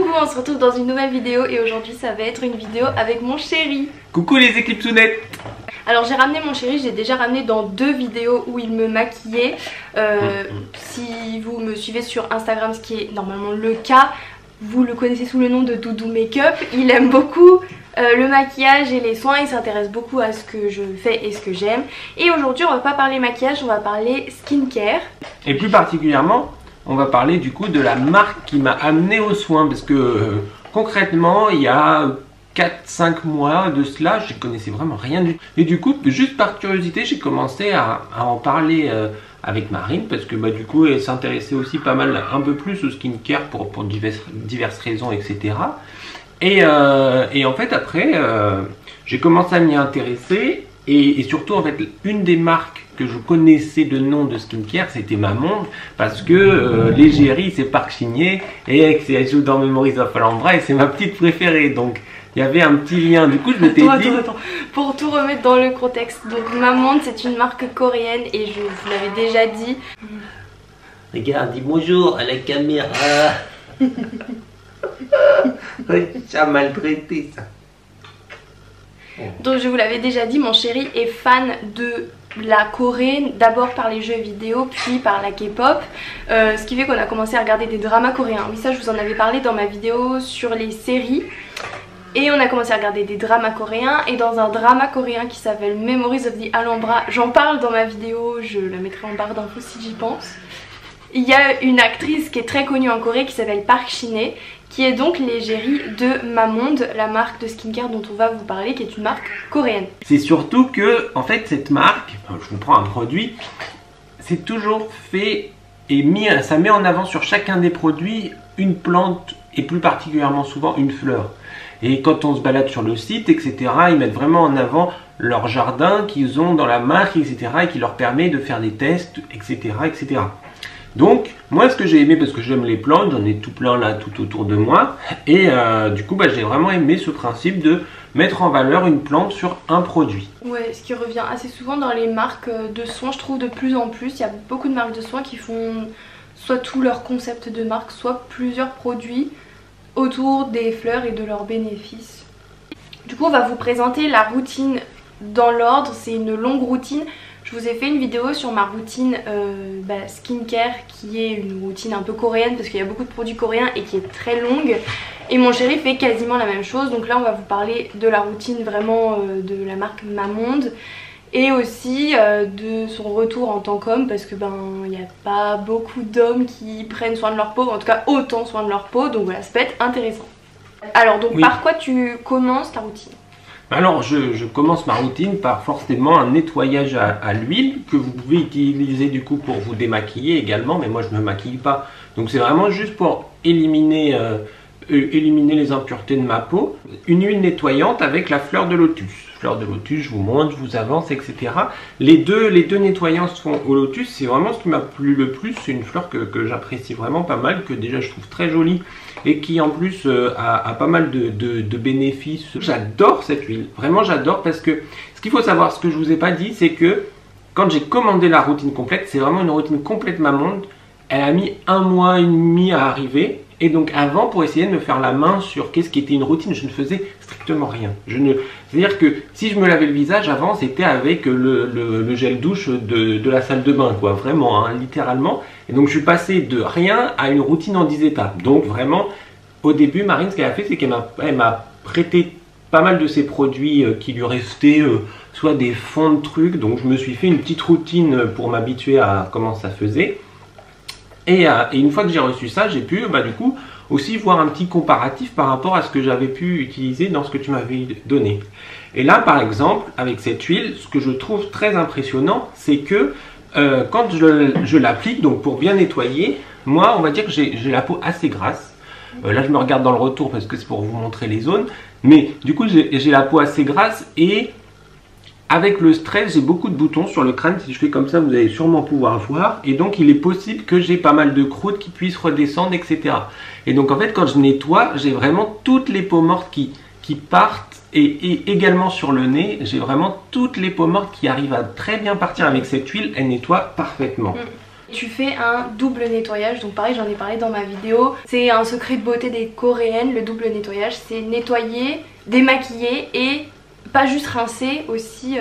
Coucou, on se retrouve dans une nouvelle vidéo et aujourd'hui ça va être une vidéo avec mon chéri. Coucou les éclipsounettes. Alors j'ai ramené mon chéri, j'ai déjà ramené dans 2 vidéos où il me maquillait. Si vous me suivez sur Instagram, ce qui est normalement le cas, vous le connaissez sous le nom de Doudou Make-up. Il aime beaucoup le maquillage et les soins, il s'intéresse beaucoup à ce que je fais et ce que j'aime. Et aujourd'hui on va pas parler maquillage, on va parler skincare. Et plus particulièrement, on va parler du coup de la marque qui m'a amené aux soins. Parce que concrètement, il y a 4-5 mois de cela, je ne connaissais vraiment rien du tout. Et du coup, juste par curiosité, j'ai commencé à en parler avec Marine. Parce que du coup, elle s'intéressait aussi pas mal, un peu plus au skincare pour diverses raisons, etc. Et en fait, après, j'ai commencé à m'y intéresser. Et surtout, en fait, une des marques que je connaissais de nom de skincare, c'était Mamonde, parce que l'égérie, c'est Park Shin-hye, et elle joue dans Memories of Alhambra, et c'est ma petite préférée. Donc, il y avait un petit lien. Du coup, je m'étais dit... Attends. Pour tout remettre dans le contexte, donc Mamonde, c'est une marque coréenne, et je vous l'avais déjà dit. Regarde, dis bonjour à la caméra. Ça a maltraité, ça. Donc je vous l'avais déjà dit, mon chéri est fan de la Corée, d'abord par les jeux vidéo, puis par la K-pop, ce qui fait qu'on a commencé à regarder des dramas coréens. Oui, ça je vous en avais parlé dans ma vidéo sur les séries. Et on a commencé à regarder des dramas coréens, et dans un drama coréen qui s'appelle Memories of the Alhambra, j'en parle dans ma vidéo, je la mettrai en barre d'infos si j'y pense. Il y a une actrice qui est très connue en Corée qui s'appelle Park Shin-hye, qui est donc l'égérie de Mamonde, la marque de skincare dont on va vous parler, qui est une marque coréenne. C'est surtout que, en fait, cette marque, je vous prends un produit, c'est toujours fait et ça met en avant sur chacun des produits une plante et plus particulièrement souvent une fleur. Et quand on se balade sur le site, etc., ils mettent vraiment en avant leur jardin qu'ils ont dans la marque, etc., et qui leur permet de faire des tests, etc., etc. Donc, moi ce que j'ai aimé, parce que j'aime les plantes, j'en ai tout plein là, tout autour de moi, et du coup j'ai vraiment aimé ce principe de mettre en valeur une plante sur un produit. Ouais, ce qui revient assez souvent dans les marques de soins, je trouve de plus en plus. Il y a beaucoup de marques de soins qui font soit tout leur concept de marque, soit plusieurs produits autour des fleurs et de leurs bénéfices. Du coup on va vous présenter la routine dans l'ordre, c'est une longue routine. Je vous ai fait une vidéo sur ma routine skincare, qui est une routine un peu coréenne parce qu'il y a beaucoup de produits coréens et qui est très longue. Et mon chéri fait quasiment la même chose. Donc là on va vous parler de la routine vraiment de la marque Mamonde. Et aussi de son retour en tant qu'homme, parce que il n'y a pas beaucoup d'hommes qui prennent soin de leur peau, en tout cas autant soin de leur peau. Donc voilà, ça peut être intéressant. Alors donc oui. Par quoi tu commences ta routine ? Alors je commence ma routine par forcément un nettoyage à l'huile que vous pouvez utiliser du coup pour vous démaquiller également, mais moi je ne me maquille pas, donc c'est vraiment juste pour éliminer les impuretés de ma peau. Une huile nettoyante avec la fleur de lotus. Fleur de lotus, je vous montre, je vous avance, etc. Les deux nettoyants sont au lotus, c'est vraiment ce qui m'a plu le plus. C'est une fleur que j'apprécie vraiment pas mal, que déjà je trouve très jolie et qui en plus a pas mal de bénéfices. J'adore cette huile, vraiment j'adore, parce que ce qu'il faut savoir, ce que je vous ai pas dit, c'est que quand j'ai commandé la routine complète, c'est vraiment une routine complète Mamonde. Elle a mis 1 mois et demi à arriver. Et donc avant, pour essayer de me faire la main sur qu'est-ce qui était une routine, je ne faisais strictement rien. C'est-à-dire que si je me lavais le visage avant, c'était avec le gel douche de la salle de bain, quoi, vraiment, hein, littéralement. Et donc je suis passé de rien à une routine en 10 étapes. Donc vraiment, au début, Marine, ce qu'elle a fait, c'est qu'elle m'a prêté pas mal de ses produits qui lui restaient, soit des fonds de trucs. Donc je me suis fait une petite routine pour m'habituer à comment ça faisait. Et une fois que j'ai reçu ça, j'ai pu du coup aussi voir un petit comparatif par rapport à ce que j'avais pu utiliser dans ce que tu m'avais donné. Et là par exemple, avec cette huile, ce que je trouve très impressionnant, c'est que quand je l'applique, donc pour bien nettoyer, moi on va dire que j'ai la peau assez grasse. Là je me regarde dans le retour parce que c'est pour vous montrer les zones. Mais du coup j'ai la peau assez grasse, et avec le stress, j'ai beaucoup de boutons sur le crâne. Si je fais comme ça, vous allez sûrement pouvoir voir. Et donc, il est possible que j'ai pas mal de croûtes qui puissent redescendre, etc. Et donc, en fait, quand je nettoie, j'ai vraiment toutes les peaux mortes qui partent. Et également sur le nez, j'ai vraiment toutes les peaux mortes qui arrivent à très bien partir avec cette huile. Elle nettoie parfaitement. Tu fais un double nettoyage, donc pareil j'en ai parlé dans ma vidéo. C'est un secret de beauté des coréennes, le double nettoyage. C'est nettoyer, démaquiller et pas juste rincer, aussi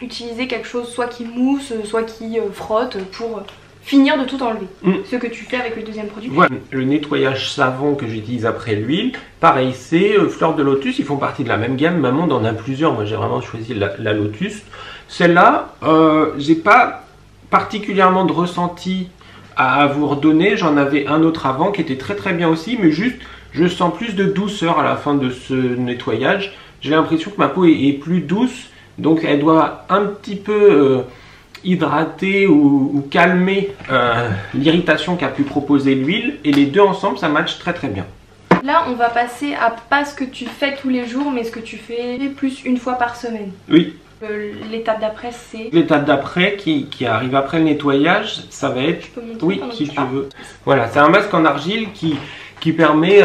utiliser quelque chose soit qui mousse, soit qui frotte pour finir de tout enlever. Ce que tu fais avec le deuxième produit. Voilà, le nettoyage savon que j'utilise après l'huile, pareil, c'est fleurs de lotus, ils font partie de la même gamme. Maman en a plusieurs, moi j'ai vraiment choisi la lotus. Celle-là, j'ai pas particulièrement de ressenti à vous redonner. J'en avais un autre avant qui était très bien aussi, mais juste je sens plus de douceur à la fin de ce nettoyage. J'ai l'impression que ma peau est plus douce, donc elle doit un petit peu hydrater ou calmer l'irritation qu'a pu proposer l'huile, et les deux ensemble ça match très bien. Là on va passer à pas ce que tu fais tous les jours mais ce que tu fais plus une fois par semaine. Oui. L'étape d'après c'est... L'étape d'après qui arrive après le nettoyage, ça va être... Je peux montrer? Oui, si tu veux. Voilà, c'est un masque en argile qui permet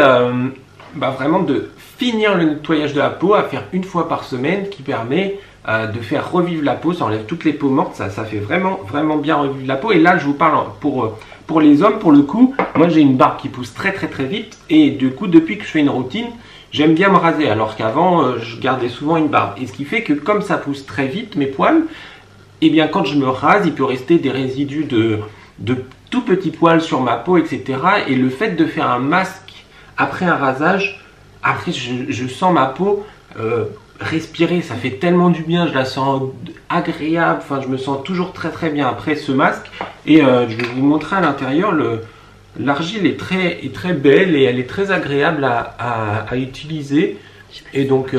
vraiment de finir le nettoyage de la peau, à faire une fois par semaine, qui permet de faire revivre la peau. Ça enlève toutes les peaux mortes, ça fait vraiment bien revivre la peau. Et là je vous parle pour les hommes, pour le coup, moi j'ai une barbe qui pousse très vite, et du coup depuis que je fais une routine, j'aime bien me raser, alors qu'avant je gardais souvent une barbe. Et ce qui fait que comme ça pousse très vite mes poils, et bien quand je me rase, il peut rester des résidus de tout petits poils sur ma peau, etc. Et le fait de faire un masque après un rasage, après je sens ma peau respirer, ça fait tellement du bien, je la sens agréable, enfin je me sens toujours très bien après ce masque. Et je vais vous montrer à l'intérieur, l'argile est très belle et elle est très agréable à utiliser. Et donc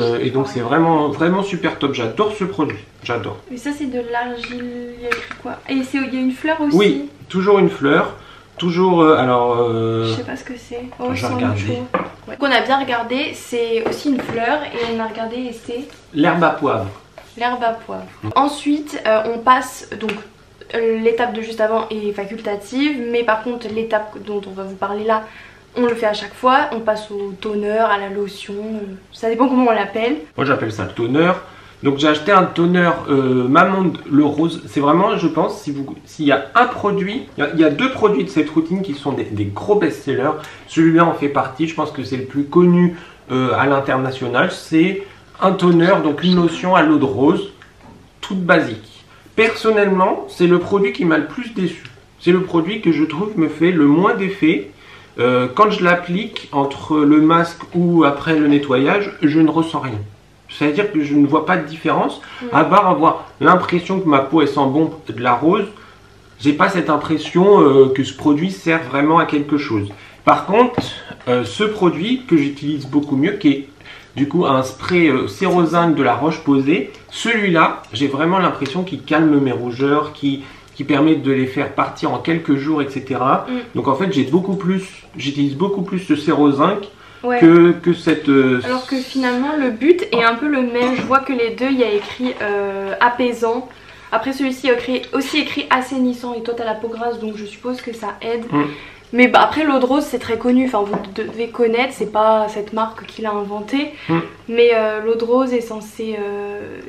c'est vraiment super top, j'adore ce produit, j'adore. Mais ça c'est de l'argile, il y a écrit quoi? Et il y a une fleur aussi? Oui, toujours une fleur, toujours je sais pas ce que c'est. Oh, j'ai regardé. Ouais. Donc on a bien regardé, c'est aussi une fleur et on a regardé et c'est... L'herbe à poivre. L'herbe à poivre. Ensuite on passe, donc l'étape de juste avant est facultative, mais par contre l'étape dont on va vous parler là, on le fait à chaque fois. On passe au toner, à la lotion, ça dépend comment on l'appelle. Moi j'appelle ça le toner. Donc j'ai acheté un toner Mamonde le rose. C'est vraiment, je pense, s'il y a un produit, il y a deux produits de cette routine qui sont des gros best-sellers. Celui-là en fait partie, je pense que c'est le plus connu à l'international. C'est un toner, donc une lotion à l'eau de rose, toute basique. Personnellement, c'est le produit qui m'a le plus déçu. C'est le produit que je trouve me fait le moins d'effet. Quand je l'applique entre le masque ou après le nettoyage, je ne ressens rien. C'est-à-dire que je ne vois pas de différence, à part avoir l'impression que ma peau elle sent bon de la rose. J'ai pas cette impression que ce produit sert vraiment à quelque chose. Par contre, ce produit que j'utilise beaucoup mieux, qui est du coup un spray Sérozinc de la Roche-Posay, celui-là, j'ai vraiment l'impression qu'il calme mes rougeurs, qui permet de les faire partir en quelques jours, etc. Donc en fait, j'utilise beaucoup plus ce Sérozinc. Ouais. Que cette... Alors que finalement le but est un peu le même. Je vois que les deux il y a écrit apaisant. Après celui-ci est aussi écrit assainissant, et toi t'as la peau grasse donc je suppose que ça aide. Mais bah, après l'eau de rose c'est très connu, enfin vous devez connaître, c'est pas cette marque qui l'a inventé. Mais l'eau de rose est censée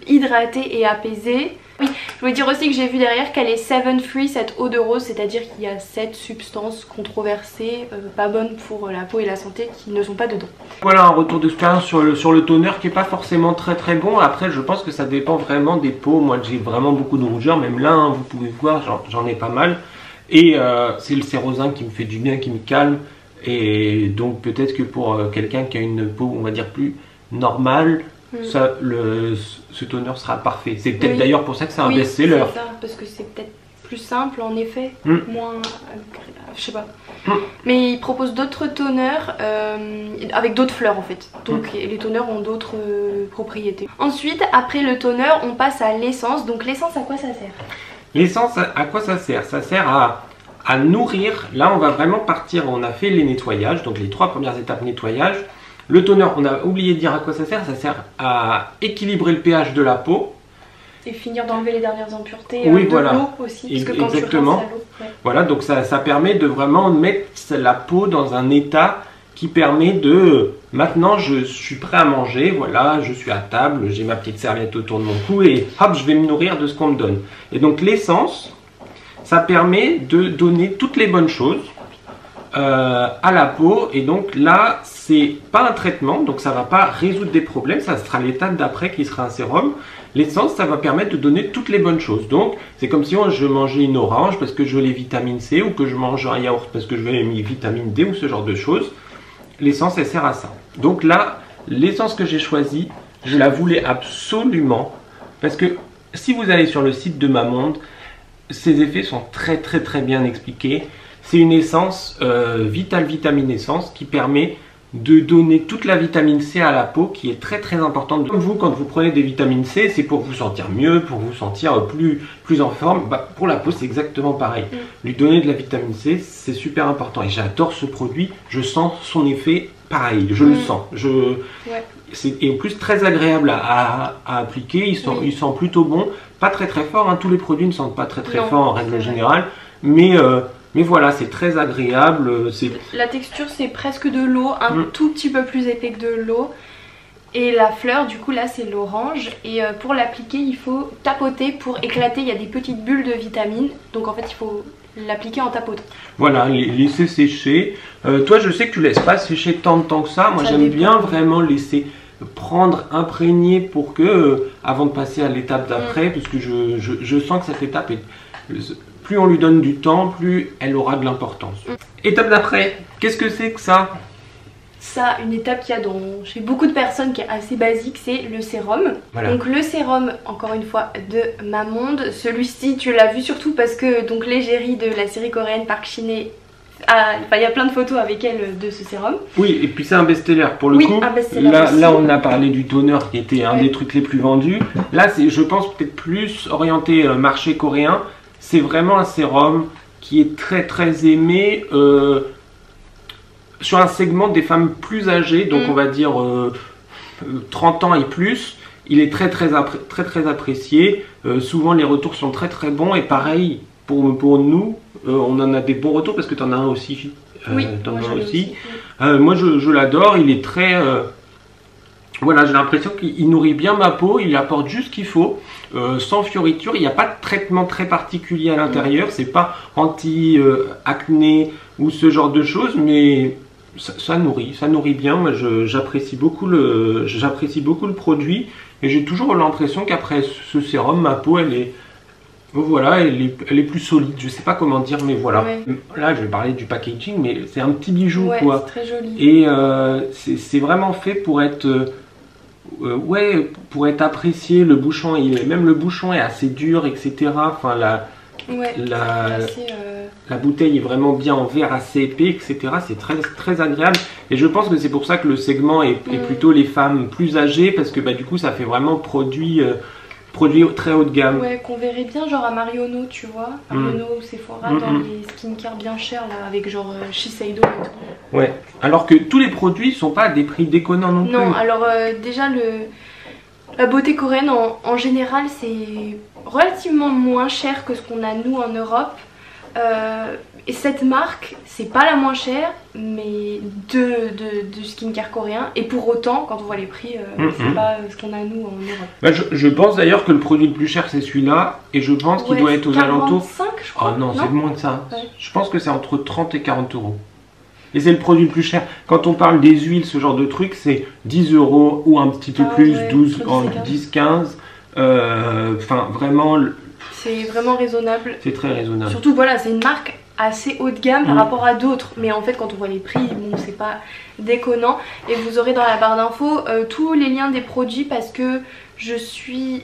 hydrater et apaiser. Oui, je voulais dire aussi que j'ai vu derrière qu'elle est 7 free, cette eau de rose, c'est-à-dire qu'il y a 7 substances controversées, pas bonnes pour la peau et la santé, qui ne sont pas dedans. Voilà un retour d'expérience sur le toner qui n'est pas forcément très bon. Après je pense que ça dépend vraiment des peaux. Moi j'ai vraiment beaucoup de rougeurs, même là hein, vous pouvez voir j'en ai pas mal. Et c'est le Sérozinc qui me fait du bien, qui me calme. Et donc peut-être que pour quelqu'un qui a une peau on va dire plus normale, ce toner sera parfait. C'est peut-être d'ailleurs pour ça que c'est un best-seller. C'est ça, parce que c'est peut-être plus simple en effet, moins je sais pas. Mais ils proposent d'autres toners avec d'autres fleurs en fait. Donc les toners ont d'autres propriétés. Ensuite, après le toner, on passe à l'essence. Donc l'essence, à quoi ça sert? L'essence, à quoi ça sert? Ça sert à nourrir. Là, on va vraiment partir. On a fait les nettoyages, donc les 3 premières étapes nettoyage. Le toner, on a oublié de dire à quoi ça sert. Ça sert à équilibrer le pH de la peau. Et finir d'enlever les dernières impuretés de l'eau aussi. Parce que quand exactement. Tu rinces à l'eau, voilà, donc ça permet de vraiment mettre la peau dans un état qui permet de... Maintenant, je suis prêt à manger. Voilà, je suis à table, j'ai ma petite serviette autour de mon cou et hop, je vais me nourrir de ce qu'on me donne. Et donc l'essence, ça permet de donner toutes les bonnes choses à la peau. Et donc là, c'est pas un traitement, donc ça va pas résoudre des problèmes, ça sera l'étape d'après qui sera un sérum. L'essence, ça va permettre de donner toutes les bonnes choses. Donc, c'est comme si je mangeais une orange parce que je veux les vitamines C, ou que je mange un yaourt parce que je veux les vitamines D, ou ce genre de choses. L'essence, elle sert à ça. Donc là, l'essence que j'ai choisie, je la voulais absolument, parce que si vous allez sur le site de Mamonde, ses effets sont très bien expliqués. C'est une essence Vital Vitamine Essence qui permet de donner toute la vitamine C à la peau, qui est très importante. Comme vous, quand vous prenez des vitamines C, c'est pour vous sentir mieux, pour vous sentir plus en forme. Pour la peau, c'est exactement pareil. Lui donner de la vitamine C, c'est super important. Et j'adore ce produit, je sens son effet pareil, je le sens. Et en plus, très agréable à appliquer, il sent plutôt bon. Pas très fort, hein. Tous les produits ne sentent pas très fort en règle générale. Mais voilà, c'est très agréable. La texture, c'est presque de l'eau, un tout petit peu plus épais que de l'eau. Et la fleur, du coup, là, c'est l'orange. Et pour l'appliquer, il faut tapoter pour éclater. Il y a des petites bulles de vitamines. Donc, en fait, il faut l'appliquer en tapotant. Voilà, laisser sécher. Toi, je sais que tu laisses pas sécher tant de temps que ça. Moi, j'aime bien vraiment laisser prendre, imprégner pour que, avant de passer à l'étape d'après, parce que je sens que cette étape est... Plus on lui donne du temps, plus elle aura de l'importance. Étape d'après, qu'est-ce que c'est que ça? Ça, une étape qu'il y a chez beaucoup de personnes qui est assez basique, c'est le sérum. Voilà. Donc le sérum, encore une fois, de Mamonde. Celui-ci, tu l'as vu surtout parce que donc l'égérie de la série coréenne Park Shin-hye, il y a plein de photos avec elle de ce sérum. Oui, et puis c'est un best-seller pour le coup. Là, on a parlé du toner qui était un des trucs les plus vendus. Là, c'est, je pense, peut-être plus orienté marché coréen. C'est vraiment un sérum qui est très aimé sur un segment des femmes plus âgées, donc on va dire 30 ans et plus. Il est très apprécié. Souvent les retours sont très bons, et pareil pour nous, on en a des bons retours parce que tu en as un aussi. Moi je l'adore, il est très... Voilà, j'ai l'impression qu'il nourrit bien ma peau, il apporte juste ce qu'il faut, sans fioriture. Il n'y a pas de traitement très particulier à l'intérieur, c'est pas anti-acné ou ce genre de choses, mais ça nourrit bien. Moi, j'apprécie beaucoup le produit, et j'ai toujours l'impression qu'après ce sérum, ma peau, elle est plus solide. Je sais pas comment dire, mais voilà. Là, je vais parler du packaging, mais c'est un petit bijou, quoi. C'est très joli. Et c'est vraiment fait pour être... pour être apprécié. Le bouchon, même le bouchon est assez dur, etc. Enfin, la bouteille est vraiment bien en verre, assez épais, etc. C'est très agréable. Et je pense que c'est pour ça que le segment est plutôt les femmes plus âgées, parce que du coup, ça fait vraiment produit très haut de gamme. Ouais, qu'on verrait bien genre à Marionneau, tu vois. Marionneau ou Sephora, dans les skincare bien chers, là, avec genre Shiseido et tout. Ouais, alors que tous les produits sont pas à des prix déconnants non plus. Non, alors déjà la beauté coréenne en général, c'est relativement moins cher que ce qu'on a nous en Europe. Et cette marque, c'est pas la moins chère, mais du skincare coréen. Et pour autant, quand on voit les prix, c'est pas ce qu'on a nous en Europe. Je pense d'ailleurs que le produit le plus cher, c'est celui-là. Et je pense qu'il doit être aux alentours... 45, je crois. Oh non, c'est moins que ça. Ouais. Je pense que c'est entre 30 et 40 euros. Et c'est le produit le plus cher. Quand on parle des huiles, ce genre de truc, c'est 10 euros ou un petit peu plus, 12, 10, 15. Enfin, vraiment... C'est vraiment raisonnable. C'est très raisonnable. Surtout, voilà, c'est une marque assez haut de gamme par rapport à d'autres, mais en fait quand on voit les prix, bon, c'est pas déconnant. Et vous aurez dans la barre d'infos tous les liens des produits, parce que je suis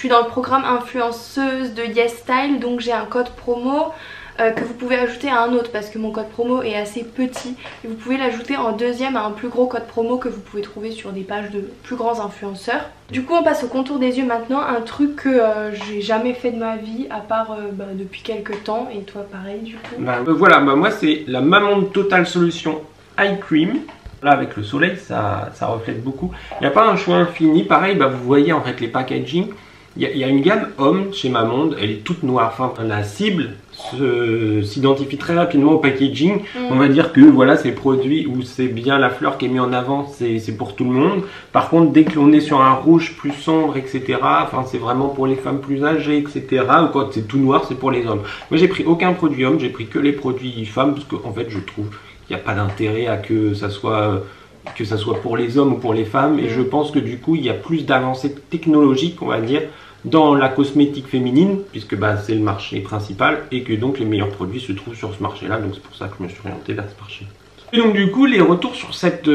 dans le programme influenceuse de YesStyle, donc j'ai un code promo que vous pouvez ajouter à un autre, parce que mon code promo est assez petit, et vous pouvez l'ajouter en deuxième à un plus gros code promo que vous pouvez trouver sur des pages de plus grands influenceurs. Du coup, on passe au contour des yeux maintenant, un truc que j'ai jamais fait de ma vie, à part depuis quelques temps. Et toi pareil du coup? Voilà, moi c'est la Mamonde Total Solution Eye Cream. Là, avec le soleil, ça reflète beaucoup. Il n'y a pas un choix infini. Pareil, vous voyez en fait les packaging. Il y a une gamme homme chez Mamonde, elle est toute noire. Enfin, la cible s'identifie très rapidement au packaging. On va dire que voilà, c'est produit où c'est bien la fleur qui est mise en avant, c'est pour tout le monde. Par contre, dès qu'on est sur un rouge plus sombre, etc., enfin, c'est vraiment pour les femmes plus âgées, etc. Ou quand c'est tout noir, c'est pour les hommes. Moi, j'ai pris aucun produit homme, j'ai pris que les produits femmes, parce qu'en fait, je trouve qu'il n'y a pas d'intérêt à que ça soit pour les hommes ou pour les femmes. Et je pense que du coup, il y a plus d'avancées technologiques, on va dire, dans la cosmétique féminine, puisque c'est le marché principal, et que donc les meilleurs produits se trouvent sur ce marché-là. Donc c'est pour ça que je me suis orienté vers ce marché. Et donc du coup, les retours sur cette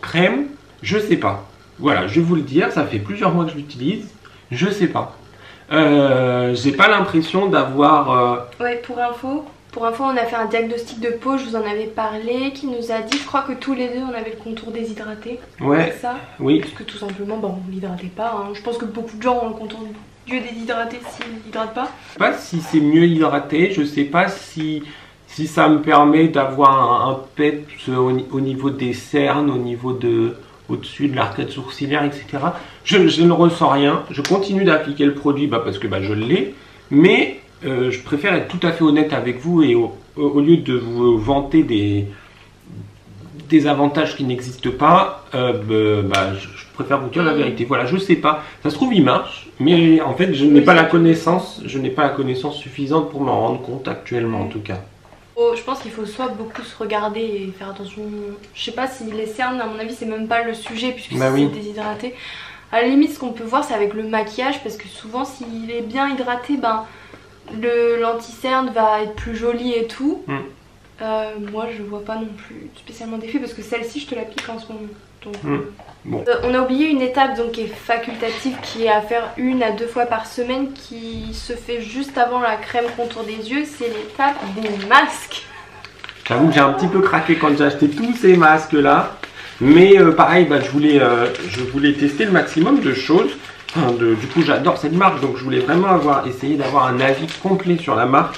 crème, je sais pas. Voilà, je vais vous le dire, ça fait plusieurs mois que je l'utilise, je sais pas. J'ai pas l'impression d'avoir... Ouais, pour info, on a fait un diagnostic de peau, je vous en avais parlé, qui nous a dit, je crois que tous les deux on avait le contour déshydraté. Ouais, c'est ça. Oui. Parce que tout simplement, on l'hydratait pas. Hein. Je pense que beaucoup de gens ont le contour du yeux déshydraté s'ils n'hydratent pas. Je sais pas si c'est mieux hydraté, je sais pas si ça me permet d'avoir un peps au niveau des cernes, au niveau au-dessus de l'arcade sourcilière, etc. Je ne ressens rien, je continue d'appliquer le produit parce que je l'ai, mais... je préfère être tout à fait honnête avec vous et au lieu de vous vanter des avantages qui n'existent pas, je préfère vous dire la vérité. Voilà, je sais pas. Ça se trouve il marche, mais en fait je n'ai pas la connaissance, suffisante pour m'en rendre compte actuellement en tout cas. Je pense qu'il faut soit beaucoup se regarder et faire attention. Je sais pas si les cernes, à mon avis, c'est même pas le sujet puisque c'est déshydraté. À la limite, ce qu'on peut voir, c'est avec le maquillage parce que souvent, s'il est bien hydraté, l'anti-cerne va être plus joli et tout. Moi je vois pas non plus spécialement d'effet parce que celle-ci je te l'applique en ce moment. Donc, bon. On a oublié une étape donc, qui est facultative, qui est à faire 1 à 2 fois par semaine, qui se fait juste avant la crème contour des yeux, c'est l'étape des masques. J'avoue que j'ai un petit peu craqué quand j'ai acheté tous ces masques là. Mais pareil, je voulais tester le maximum de choses. Du coup j'adore cette marque, donc je voulais vraiment essayer d'avoir un avis complet sur la marque.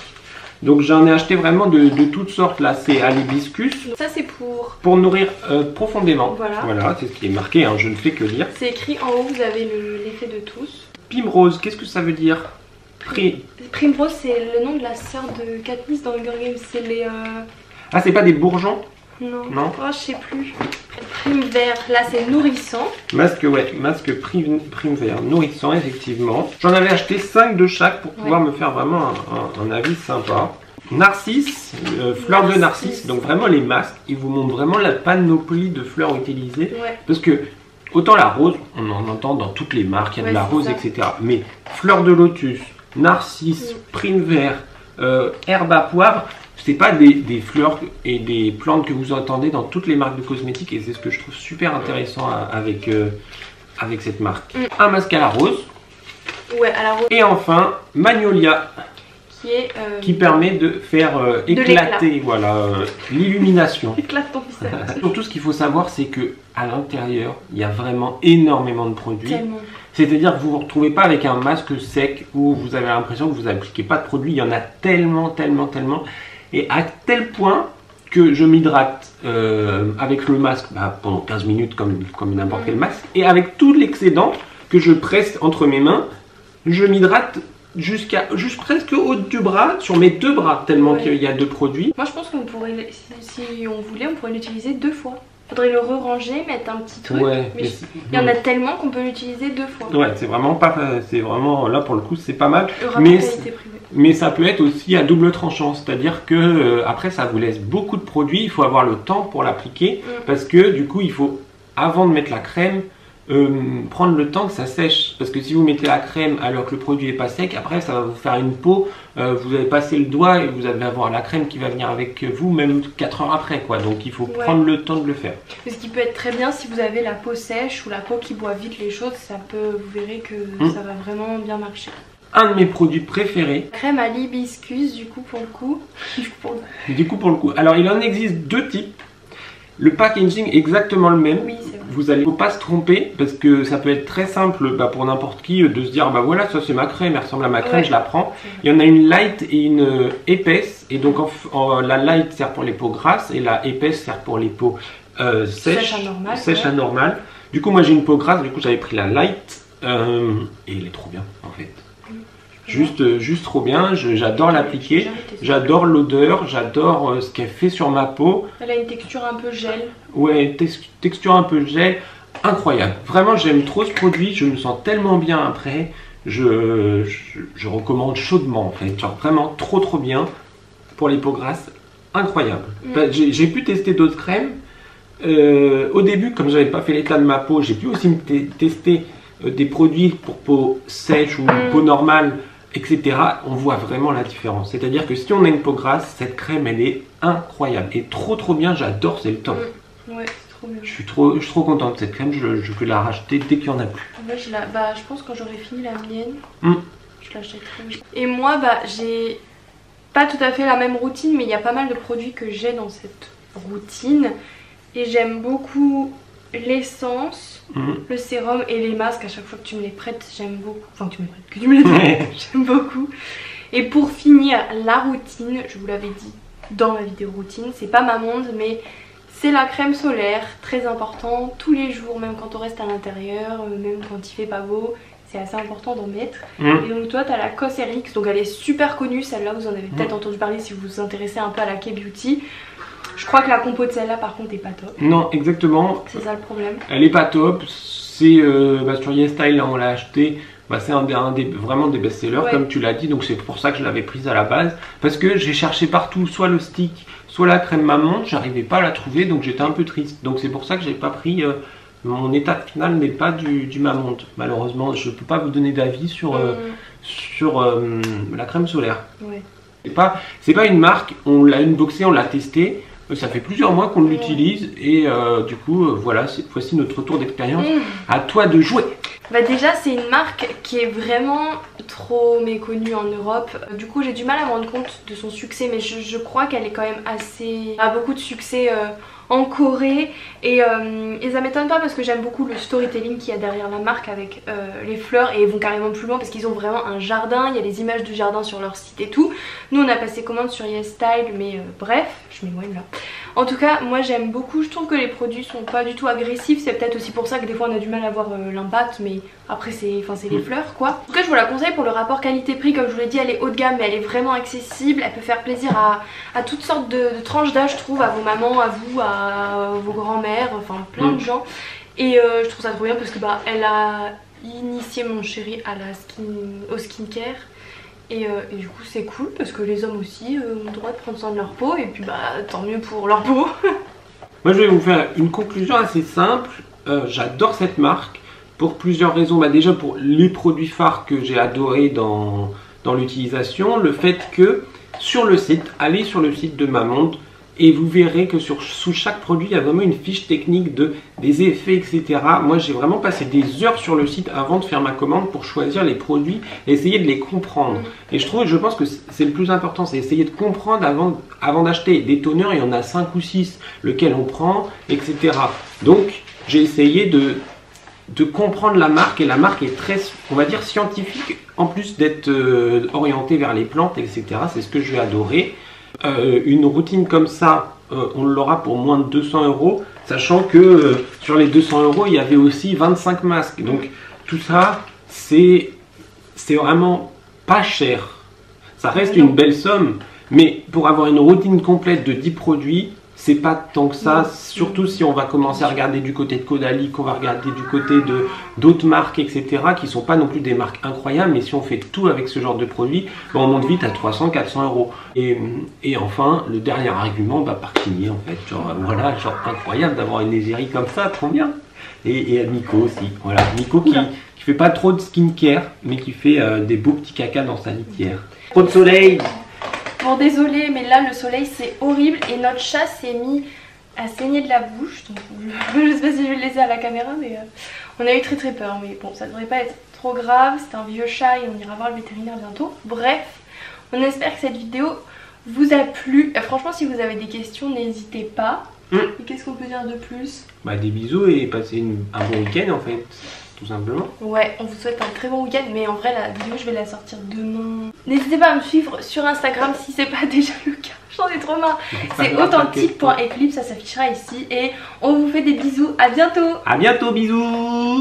Donc j'en ai acheté vraiment de toutes sortes. Là c'est à l'hibiscus. Ça c'est pour nourrir profondément. Voilà, c'est ce qui est marqué, je ne fais que lire. C'est écrit en haut, vous avez l'effet de tous. Primrose, qu'est-ce que ça veut dire? Primrose, c'est le nom de la sœur de Katniss dans Hunger Games. C'est les... Ah, c'est pas des bourgeons? Non. Oh, je sais plus. Prime vert, là c'est nourrissant. Masque prime vert, nourrissant effectivement. J'en avais acheté 5 de chaque pour pouvoir me faire vraiment un avis sympa. Narcisse, fleur de narcisse, donc vraiment les masques, ils vous montrent vraiment la panoplie de fleurs utilisées. Parce que autant la rose, on en entend dans toutes les marques, il y a de la rose, etc. Mais fleur de lotus, narcisse, prime vert, herbe à poivre, c'est pas des fleurs et des plantes que vous entendez dans toutes les marques de cosmétiques, et c'est ce que je trouve super intéressant avec cette marque. Un masque à la rose. À la rose. Et enfin, Magnolia. Qui permet de faire éclater l'illumination. Éclate ton visage. Surtout ce qu'il faut savoir, c'est que à l'intérieur, il y a vraiment énormément de produits. C'est-à-dire que vous ne vous retrouvez pas avec un masque sec où vous avez l'impression que vous n'appliquez pas de produit. Il y en a tellement. Et à tel point que je m'hydrate avec le masque pendant 15 minutes comme n'importe quel masque. Et avec tout l'excédent que je presse entre mes mains, je m'hydrate juste presque au haut du bras, sur mes 2 bras, tellement qu'il y a de produits. Moi je pense qu'on pourrait, si on voulait, on pourrait l'utiliser 2 fois. Faudrait le ranger, mettre un petit truc. Mais il y en a tellement qu'on peut l'utiliser 2 fois. Ouais, c'est vraiment pas, là pour le coup c'est pas mal. Le rapport qualité-prix. Mais ça peut être aussi à double tranchant, c'est-à-dire que après ça vous laisse beaucoup de produits, il faut avoir le temps pour l'appliquer parce que du coup il faut, avant de mettre la crème, prendre le temps que ça sèche, parce que si vous mettez la crème alors que le produit n'est pas sec, après ça va vous faire une peau, vous allez passer le doigt et vous allez avoir la crème qui va venir avec vous même 4 heures après quoi, donc il faut prendre le temps de le faire. Ce qui peut être très bien si vous avez la peau sèche ou la peau qui boit vite les choses, ça peut, vous verrez que ça va vraiment bien marcher. Un de mes produits préférés. Crème à l'hibiscus du coup pour le coup. Alors il en existe 2 types. Le packaging est exactement le même. Oui, c'est vrai. Vous allez pas se tromper parce que ça peut être très simple pour n'importe qui de se dire voilà, ça c'est ma crème, elle ressemble à ma crème, je la prends. Il y en a une light et une épaisse, et donc la light sert pour les peaux grasses et la épaisse sert pour les peaux sèches à normale. Du coup moi j'ai une peau grasse, du coup j'avais pris la light et il est trop bien en fait. Juste trop bien, j'adore l'appliquer, j'adore l'odeur, j'adore ce qu'elle fait sur ma peau. Elle a une texture un peu gel. Ouais, texture un peu gel, incroyable. Vraiment, j'aime trop ce produit, je me sens tellement bien après. Je recommande chaudement en fait, genre vraiment trop bien pour les peaux grasses, incroyable. J'ai pu tester d'autres crèmes. Au début, comme je n'avais pas fait l'état de ma peau, j'ai pu aussi tester des produits pour peau sèche ou peau normale, etc. On voit vraiment la différence. C'est-à-dire que si on a une peau grasse, cette crème elle est incroyable et trop bien. J'adore, c'est le top. Ouais, c'est trop bien. Je suis trop contente de cette crème. Je vais la racheter dès qu'il n'y en a plus. Moi, je pense que quand j'aurai fini la mienne, je l'achèterai. Et moi, j'ai pas tout à fait la même routine, mais il y a pas mal de produits que j'ai dans cette routine. Et j'aime beaucoup l'essence, le sérum et les masques. À chaque fois que tu me les prêtes, j'aime beaucoup. Enfin, que tu me les prêtes, j'aime beaucoup. Et pour finir la routine, je vous l'avais dit dans la vidéo routine, c'est pas ma monde, mais c'est la crème solaire, très important, tous les jours, même quand on reste à l'intérieur, même quand il fait pas beau, c'est assez important d'en mettre. Et donc toi tu as la Cosrx, donc elle est super connue, celle-là vous en avez peut-être entendu parler si vous vous intéressez un peu à la K-Beauty. Je crois que la compo de celle-là par contre est pas top. Non, exactement. C'est ça le problème. Elle est pas top, c'est sur YesStyle, là on l'a acheté. C'est vraiment des best-sellers comme tu l'as dit, donc c'est pour ça que je l'avais prise à la base. Parce que j'ai cherché partout, soit le stick, soit la crème maman, j'arrivais pas à la trouver, donc j'étais un peu triste. Donc c'est pour ça que j'ai pas pris, mon état final n'est pas du maman. Malheureusement, je peux pas vous donner d'avis sur la crème solaire. Ouais. C'est pas une marque, on l'a unboxé, on l'a testé. Ça fait plusieurs mois qu'on l'utilise et du coup voilà, voici notre retour d'expérience. À toi de jouer. Déjà c'est une marque qui est vraiment trop méconnue en Europe. Du coup j'ai du mal à me rendre compte de son succès, mais je crois qu'elle est quand même a beaucoup de succès en Corée et ça m'étonne pas parce que j'aime beaucoup le storytelling qu'il y a derrière la marque avec les fleurs, et ils vont carrément plus loin parce qu'ils ont vraiment un jardin, il y a des images du jardin sur leur site et tout. Nous on a passé commande sur YesStyle, mais bref, je m'éloigne là. En tout cas moi j'aime beaucoup, je trouve que les produits sont pas du tout agressifs, c'est peut-être aussi pour ça que des fois on a du mal à voir l'impact, mais après c'est les fleurs quoi. En tout cas je vous la conseille pour le rapport qualité-prix, comme je vous l'ai dit elle est haut de gamme mais elle est vraiment accessible, elle peut faire plaisir à toutes sortes de tranches d'âge, je trouve, à vos mamans, à vous, à vos grands-mères, enfin plein de gens. Et je trouve ça trop bien parce que elle a initié mon chéri à au skincare. Et du coup c'est cool parce que les hommes aussi ont le droit de prendre soin de leur peau, et puis tant mieux pour leur peau. Moi je vais vous faire une conclusion assez simple. J'adore cette marque pour plusieurs raisons. Déjà pour les produits phares que j'ai adoré dans l'utilisation, le fait que sur le site, allez sur le site de Mamonde et vous verrez que sous chaque produit il y a vraiment une fiche technique des effets, etc. Moi j'ai vraiment passé des heures sur le site avant de faire ma commande pour choisir les produits et essayer de les comprendre. Et je pense que c'est le plus important, c'est essayer de comprendre avant d'acheter. Des toners, il y en a 5 ou 6, lequel on prend, etc. Donc j'ai essayé de comprendre la marque, et la marque est très, on va dire, scientifique, en plus d'être orientée vers les plantes, etc. C'est ce que je vais adorer. Une routine comme ça, on l'aura pour moins de 200 €, sachant que sur les 200 € il y avait aussi 25 masques. Donc tout ça, c'est vraiment pas cher. Ça reste une belle somme, mais pour avoir une routine complète de 10 produits, c'est pas tant que ça, surtout si on va commencer à regarder du côté de Caudalie, qu'on va regarder du côté d'autres marques, etc., qui sont pas non plus des marques incroyables, mais si on fait tout avec ce genre de produit, on monte vite à 300-400 €. Et enfin, le dernier argument, Parkini en fait, genre incroyable d'avoir une égérie comme ça, trop bien. Et à Nico aussi, voilà, Nico qui fait pas trop de skincare, mais qui fait des beaux petits caca dans sa litière. Trop de soleil. Bon désolé, mais là le soleil c'est horrible et notre chat s'est mis à saigner de la bouche, donc je sais pas si je vais le laisser à la caméra, mais on a eu très peur, mais bon ça devrait pas être trop grave, c'est un vieux chat et on ira voir le vétérinaire bientôt. Bref, on espère que cette vidéo vous a plu. Franchement si vous avez des questions n'hésitez pas. Et qu'est-ce qu'on peut dire de plus? Des bisous et passez un bon week-end en fait. Tout simplement. Ouais, on vous souhaite un très bon week-end, mais en vrai la vidéo je vais la sortir demain. N'hésitez pas à me suivre sur Instagram si c'est pas déjà le cas, j'en ai trop marre. C'est authentique.eclipse, ça s'affichera ici, et on vous fait des bisous, à bientôt. À bientôt, bisous.